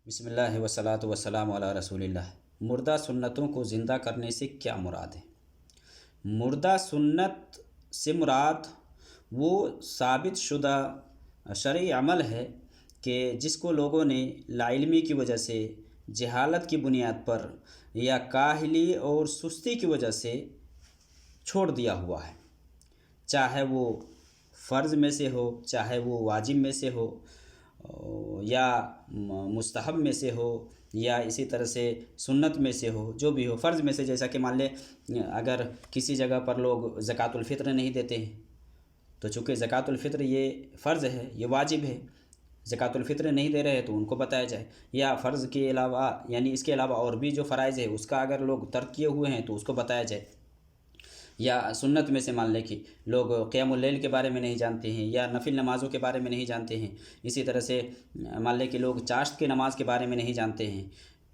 بسم اللہ وصلاۃ وسلام علی رسول اللہ۔ مردہ سنتوں کو زندہ کرنے سے کیا مراد ہے؟ مردہ سنت سے مراد وہ ثابت شدہ شرعی عمل ہے کہ جس کو لوگوں نے لا علمی کی وجہ سے، جہالت کی بنیاد پر یا کاہلی اور سستی کی وجہ سے چھوڑ دیا ہوا ہے، چاہے وہ فرض میں سے ہو، چاہے وہ واجب میں سے ہو، یا مستحب میں سے ہو، یا اسی طرح سے سنت میں سے ہو، جو بھی ہو۔ فرض میں سے جیسا کہ مان لیں اگر کسی جگہ پر لوگ زکوٰۃ الفطر نہیں دیتے ہیں، تو چونکہ زکوٰۃ الفطر یہ فرض ہے، یہ واجب ہے، زکوٰۃ الفطر نہیں دے رہے تو ان کو بتایا جائے، یا فرض کے علاوہ یعنی اس کے علاوہ اور بھی جو فرائض ہے اس کا اگر لوگ ترک کیے ہوئے ہیں تو اس کو بتایا جائے، یا سنت میں سے مان لیں کہ لوگ قیام اللیل کے بارے میں نہیں جانتے ہیں، یا نفل نمازوں کے بارے میں نہیں جانتے ہیں، اسی طرح سے مان لیں کہ لوگ چاشت کی نماز کے بارے میں نہیں جانتے ہیں،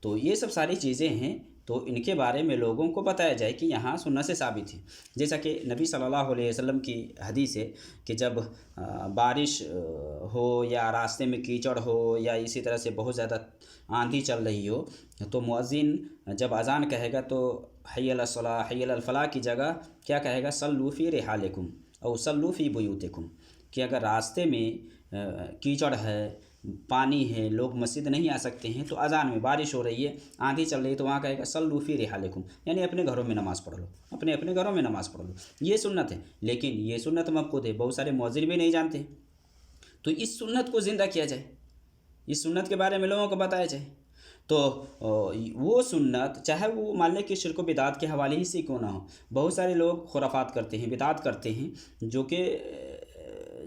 تو یہ سب ساری چیزیں ہیں، تو ان کے بارے میں لوگوں کو بتایا جائے کہ یہاں سنت سے ثابت ہے۔ جیسا کہ نبی صلی اللہ علیہ وسلم کی حدیث ہے کہ جب بارش ہو یا راستے میں کیچڑ ہو یا اسی طرح سے بہت زیادہ آندھی چل رہی ہو، تو مؤذن جب اذان کہے گا تو حی علی الصلاۃ حی علی الفلاح کی جگہ کیا کہے گا؟ صلوا فی رحالکم او صلوا فی بیوتکم، کہ اگر راستے میں کیچڑ ہے، پانی ہے، لوگ مسجد نہیں آ سکتے ہیں، تو اذان میں بارش ہو رہی ہے، آندھی چل رہی ہے، تو وہاں کہے گا صلوا فی رحالکم، یعنی اپنے گھروں میں نماز پڑھ لو، اپنے گھروں میں نماز پڑھ لو۔ یہ سنت ہے، لیکن یہ سنت مفقود ہے، بہت سارے مؤذن بھی نہیں جانتے، تو اس سنت کو زندہ کیا جائے، اس سنت کے بارے میں لوگوں کو بتایا جائے۔ تو وہ سنت چاہے وہ مان لیں کہ شرک و بدعت کے حوالے ہی سے کیوں نہ ہو، بہت سارے لوگ خرافات کرتے ہیں، بدعت کرتے ہیں، جو کہ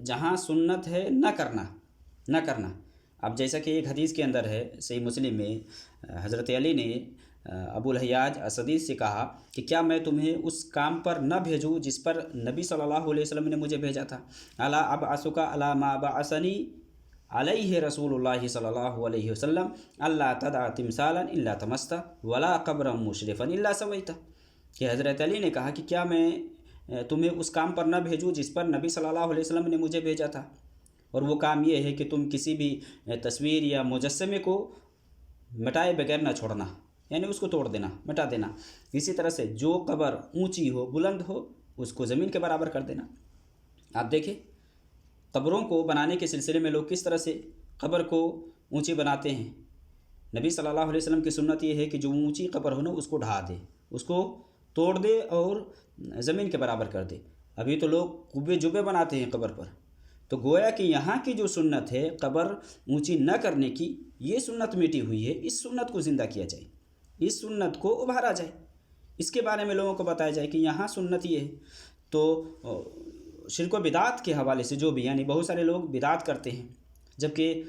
جہاں سنت ہے نہ کرنا۔ اب جیسا کہ ایک حدیث کے اندر ہے صحیح مسلم میں، حضرت علی نے ابو الحیاج اسدی سے کہا کہ کیا میں تمہیں اس کام پر نہ بھیجوں جس پر نبی صلی اللہ علیہ وسلم نے مجھے بھیجا تھا؟ الا ابعثک علی ما بعثنی علیہ رسول اللہ صلی اللہ علیہ وسلم اللہ تدع تمثالا الا طمست ولا قبرا مشرفا الا سویت، کہ حضرت علی نے کہا کہ کیا میں تمہیں اس کام پر نہ بھیجوں جس پر نبی صلی اللہ علیہ وسلم نے مجھے بھیجا تھا، اور وہ کام یہ ہے کہ تم کسی بھی تصویر یا مجسمے کو مٹائے بغیر نہ چھوڑنا، یعنی اس کو توڑ دینا، مٹا دینا۔ اسی طرح سے جو قبر اونچی ہو، بلند ہو، اس کو زمین کے برابر کر دینا۔ آپ دیکھیں قبروں کو بنانے کے سلسلے میں لوگ کس طرح سے قبر کو اونچی بناتے ہیں۔ نبی صلی اللہ علیہ وسلم کی سنت یہ ہے کہ جو اونچی قبر ہو نا اس کو ڈھا دے، اس کو توڑ دے اور زمین کے برابر کر دے۔ ابھی تو لوگ قبے جبے بناتے ہیں قبر پر، تو گویا کہ یہاں کی جو سنت ہے قبر اونچی نہ کرنے کی، یہ سنت مٹی ہوئی ہے، اس سنت کو زندہ کیا جائے، اس سنت کو ابھارا جائے، اس کے بارے میں لوگوں کو بتایا جائے کہ یہاں سنت یہ ہے۔ تو شرک و بدعت کے حوالے سے جو بھی یعنی بہت سارے لوگ بدعت کرتے ہیں، جبکہ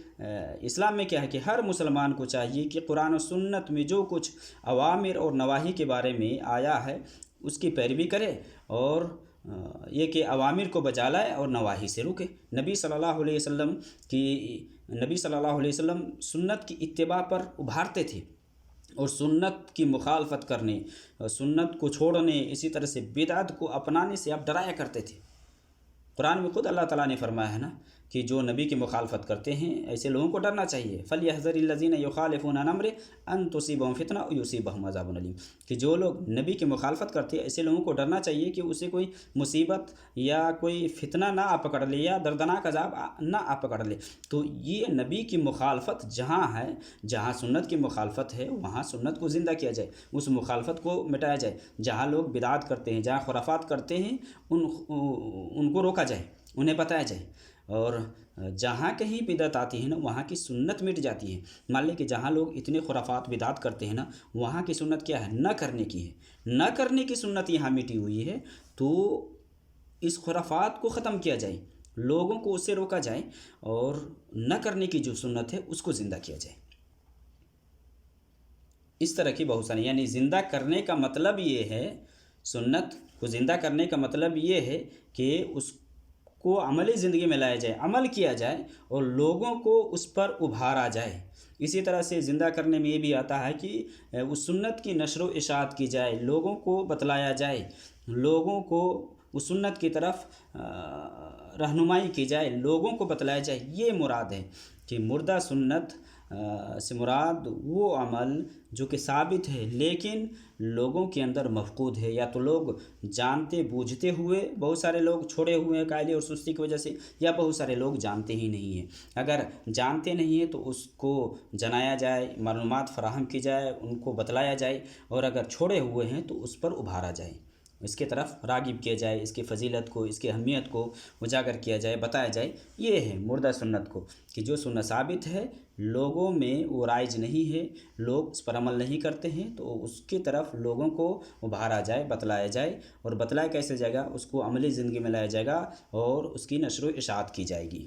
اسلام میں کیا ہے کہ ہر مسلمان کو چاہیے کہ قرآن و سنت میں جو کچھ اوامر اور نواہی کے بارے میں آیا ہے اس کی پیروی کرے، اور یہ کہ اوامر کو بجا لائے اور نواہی سے رکے۔ نبی صلی اللہ علیہ وسلم سنت کی اتباع پر ابھارتے تھے، اور سنت کی مخالفت کرنے، سنت کو چھوڑنے، اسی طرح سے بدعت کو اپنانے سے آپ ڈرایا کرتے تھے۔ قرآن میں خود اللہ تعالیٰ نے فرمایا ہے نا کہ جو نبی کی مخالفت کرتے ہیں ایسے لوگوں کو ڈرنا چاہیے۔ فَلْيَحْذَرِ الَّذِينَ يُخَالِفُونَ عَنْ أَمْرِهِ أَن تُصِيبَهُمْ فِتْنَةٌ أَوْ يُصِيبَهُمْ عَذَابٌ أَلِيمٌ، کہ جو لوگ نبی کی مخالفت کرتے ہیں ایسے لوگوں کو ڈرنا چاہیے کہ اسے کوئی مصیبت یا کوئی فتنہ نہ آ پکڑ لے، یا دردناک عذاب نہ آ پکڑ لے۔ تو یہ نبی کی مخالفت جہاں ہے، جہاں سنت کی مخالفت ہے، وہاں سنت کو زندہ کیا جائے، اس مخالفت کو مٹایا جائے۔ جہاں لوگ بدعت کرتے ہیں، جہاں خرافات کرتے ہیں، ان کو روکا جائے، انہیں بتایا جائے، اور جہاں کہیں بدعت آتی ہے نا وہاں کی سنت مٹ جاتی ہے۔ مان لیں کہ جہاں لوگ اتنے خرافات بدعت کرتے ہیں نا، وہاں کی سنت کیا ہے؟ نہ کرنے کی ہے، نہ کرنے کی سنت یہاں مٹی ہوئی ہے، تو اس خرافات کو ختم کیا جائے، لوگوں کو اس سے روکا جائے، اور نہ کرنے کی جو سنت ہے اس کو زندہ کیا جائے۔ اس طرح کی بہت ساری یعنی زندہ کرنے کا مطلب یہ ہے، سنت کو زندہ کرنے کا مطلب یہ ہے کہ اس کو عملی زندگی میں لایا جائے، عمل کیا جائے، اور لوگوں کو اس پر ابھارا جائے۔ اسی طرح سے زندہ کرنے میں یہ بھی آتا ہے کہ اس سنت کی نشر و اشاعت کی جائے، لوگوں کو بتلایا جائے، لوگوں کو اس سنت کی طرف رہنمائی کی جائے، لوگوں کو بتلایا جائے۔ یہ مراد ہے کہ مردہ سنت سے مراد وہ عمل جو کہ ثابت ہے لیکن لوگوں کے اندر مفقود ہے، یا تو لوگ جانتے بوجھتے ہوئے بہت سارے لوگ چھوڑے ہوئے ہیں کائلی اور سستی کی وجہ سے، یا بہت سارے لوگ جانتے ہی نہیں ہیں۔ اگر جانتے نہیں ہیں تو اس کو جنایا جائے، معلومات فراہم کی جائے، ان کو بتلایا جائے، اور اگر چھوڑے ہوئے ہیں تو اس پر ابھارا جائے، اس کی طرف راغب کیا جائے، اس کی فضیلت کو، اس کی اہمیت کو اجاگر کیا جائے، بتایا جائے۔ یہ ہے مردہ سنت کو، کہ جو سنت ثابت ہے لوگوں میں وہ رائج نہیں ہے، لوگ اس پر عمل نہیں کرتے ہیں، تو اس کی طرف لوگوں کو ابھارا جائے، بتلایا جائے، اور بتلایا کیسے جائے گا، اس کو عملی زندگی میں لایا جائے گا اور اس کی نشر و اشاعت کی جائے گی۔